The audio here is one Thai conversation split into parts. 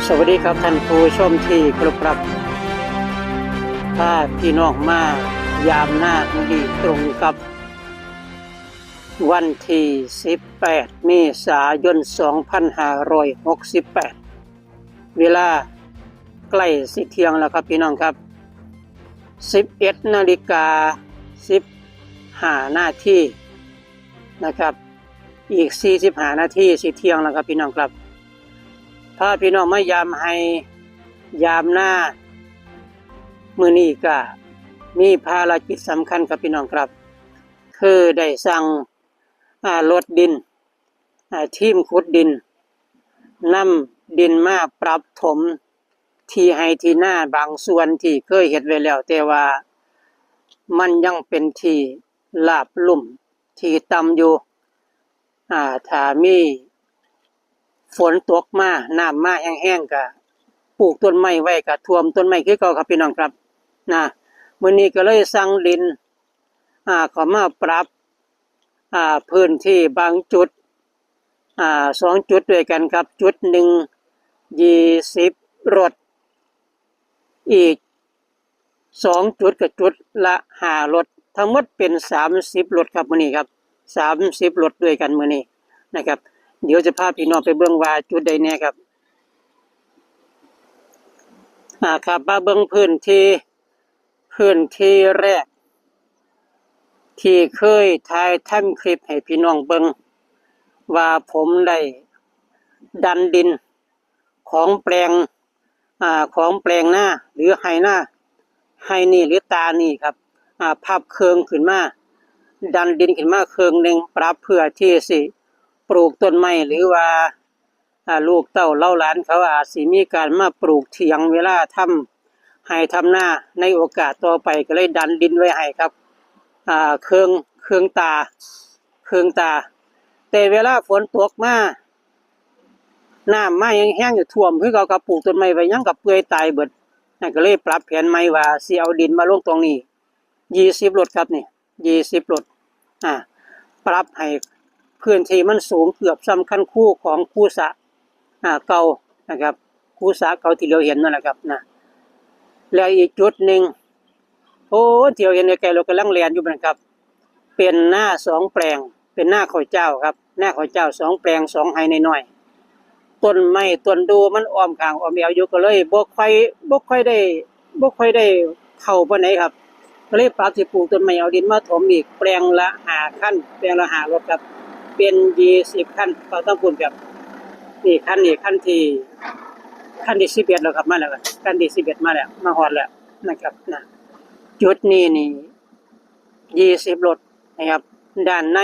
สวัสดีครับท่านผู้ชมที่เคารพครับถ้าพี่น้องมายามหน้าดีตรงกับวันที่18เมษายน2568เวลาใกล้สิเที่ยงแล้วครับพี่น้องครับ11:15 นาทีนะครับอีก45นาทีสิเที่ยงแล้วครับพี่น้องครับถ้าพี่น้องมายามให้ยามหน้ามื้อนี้ก็มีภารกิจสำคัญครับพี่น้องครับคือได้สั่งรถดินทีมขุดดินนำดินมาปรับถมที่ให้ที่หน้าบางส่วนที่เคยเฮ็ดไว้แล้วแต่ว่ามันยังเป็นที่ลาบลุ่มที่ต่ำอยู่ถ้ามีฝนตกมาน้ำมาแห้งๆก็ปลูกต้นไม้ไว้ก็ท่วมต้นไม้คือเก่าครับพี่น้องครับมื้อนี้ก็เลยสั่งดินเข้ามาปรับพื้นที่บางจุด2จุดด้วยกันครับจุดหนึ่ง20รถอีก2จุดก็จุดละ5รถทั้งหมดเป็น30รถครับมื้อนี้ครับ30รถด้วยกันมื้อนี้นะครับเดี๋ยวจะพาพี่น้องไปเบิ่งว่าจุดใดแน่ครับครับมาเบิ่งพื้นที่แรกที่เคยถ่ายทำคลิปให้พี่น้องเบิ่งว่าผมได้ดันดินของแปลงหน้าหรือไร่หน้าไร่นี่หรือตานี่ครับพับเคืองขึ้นมาดันดินขึ้นมาเคืองนึงปรับเพื่อที่สิปลูกต้นไม้หรือว่าลูกเต้าเล่าหลานเขาอาจสิมีการมาปลูกเถียงเวลาทำให้ทำหน้าในโอกาสต่อไปก็เลยดันดินไว้ให้ครับเครื่องตาแต่เวลาฝนตกมาน้ำมาแห้งๆอยู่ท่วมคือเขาก็ปลูกต้นไม้ไว้ยังกับเปื่อยตายเบิดนั่นก็เลยปรับแผนใหม่ว่าสิเอาดินมาลงตรงนี้20รถครับนี่20รถปรับให้พื้นที่มันสูงเกือบซ้ำคันคู่ของคูสะเก่านะครับคูสะเก่าที่เราเห็นนั่นแหละครับแล้วอีกจุดนึงที่เราเห็นในไกลเรากำลังเรียนอยู่นะครับเป็นหน้า2แปลงเป็นหน้าข้าวเจ้าครับหน้าข้าวเจ้า2แปลง2ไร่น้อยๆต้นไม้ต้นดูมันอ้อมข้างอ้อมแอวอยู่ก็เลยบ่ค่อยได้เข้าปานไหนครับก็เลยปรับสิปลูกต้นไม้เอาดินมาถมอีกแปลงละ5คันแปลงละ5รถครับเป็น20คันก็ต้องพูดแบบนี่คันที่11แล้วครับมาแล้วครับคันที่11มาแล้วมาฮอดแล้วนะครับจุดนี้นี่20รถนะครับด้านใน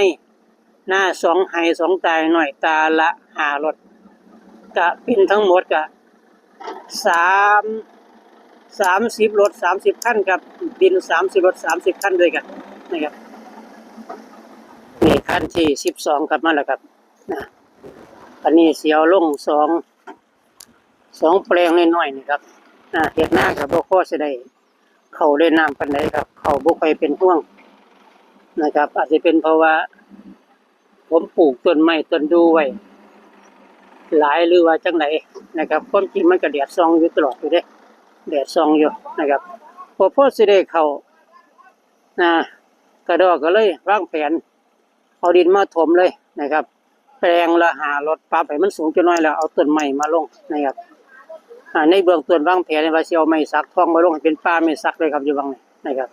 หน้า2ไร่2ตาหน่อยตาละ5รถก็เป็นทั้งหมดก็30รถ30คันครับดิน30รถ30คันด้วยกันนะครับนี่คันที่12ครับมาแล้วครับอันนี้เสียวลง2แปลงน้อยๆนี่ครับเฮ็ดนาก็บ่พอสิได้เข้าได้น้ำปานใดครับเข้าบ่ค่อยเป็นห่วงนะครับอาจจะเป็นเพราะว่าผมปลูกต้นไม้ต้นดูไว้หลายหรือว่าจังไดนะครับความจริงมันก็แดดส่องอยู่ตลอดอยู่เด้แดดส่องอยู่นะครับพอสิได้เข้ากระดอกก็เลยวางแผนเอาดินมาถมเลยนะครับแปลงละ5รถปรับให้มันสูงจักหน่อยแล้วเอาต้นไม้มาลงนะครับในเบื้องต้นวางแผนว่าสิเอาไม้สักทองมาลงให้เป็นป่าไม้สักเลยครับอยู่บางนี้นะครับ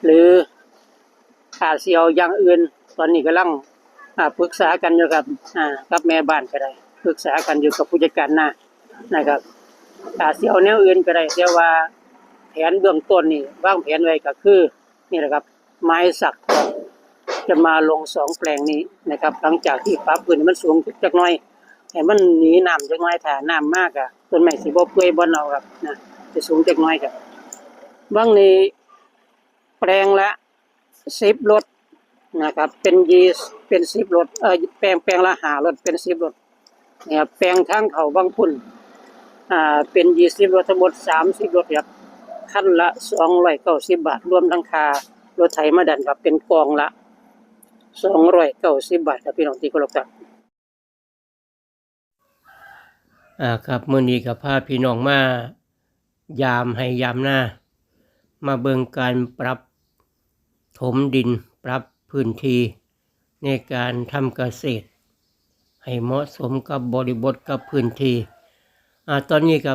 หรือสิเอาอย่างอื่นตอนนี้กำลังปรึกษากันอยู่กับแม่บ้านก็ได้ปรึกษากันอยู่กับผู้จัดการนะครับสิเอาแนวอื่นก็ได้แต่ว่าแผนเบื้องต้นนี่วางแผนไว้ก็คือนี่แหละครับไม้สักจะมาลง2แปลงนี้นะครับหลังจากที่ปรับพื้นมันสูงจักหน่อยให้มันหนีน้ำจักหน่อยถ้าน้ำมากต้นไม้สิบ่เปื่อยบ่เน่าครับจะสูงจักหน่อยครับบางนี้แปลงละ10รถนะครับเป็น10รถแปลงละ5รถเป็น10รถนะครับแปลงทางเขาบางพุ่นเป็น20รถทั้งหมด30รถครับคันละ290บาทรวมทั้งค่ารถไถมาดันครับเป็นกองละ290บาทครับพี่น้องที่เคารพครับ ครับมื้อนี้ก็พาพี่น้องมายามให้ยามหน้ามาเบิ่งการปรับถมดินปรับพื้นที่ในการทำเกษตรให้เหมาะสมกับบริบทกับพื้นที่ตอนนี้ก็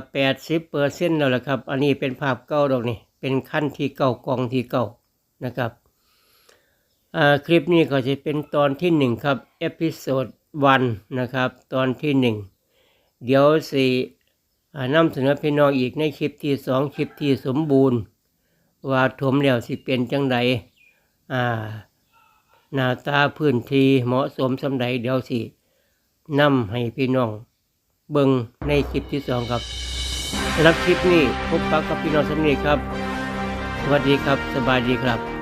80% แล้วล่ะครับอันนี้เป็นภาพเก่าดอกนี่เป็นขั้นที่เก่ากองที่เก่านะครับคลิปนี้ก็จะเป็นตอนที่1ครับเอพิโซด1นะครับตอนที่1เดี๋ยวสินำเสนอพี่น้องอีกในคลิปที่2คลิปที่สมบูรณ์ว่าถมแล้วสิเป็นจังไดหน้าตาพื้นที่เหมาะสมสำใดเดี๋ยวสินำให้พี่น้องเบิ่งในคลิปที่2ครับสำหรับคลิปนี้พบปะกับพี่น้องสำนีครับสวัสดีครับสบายดีครับ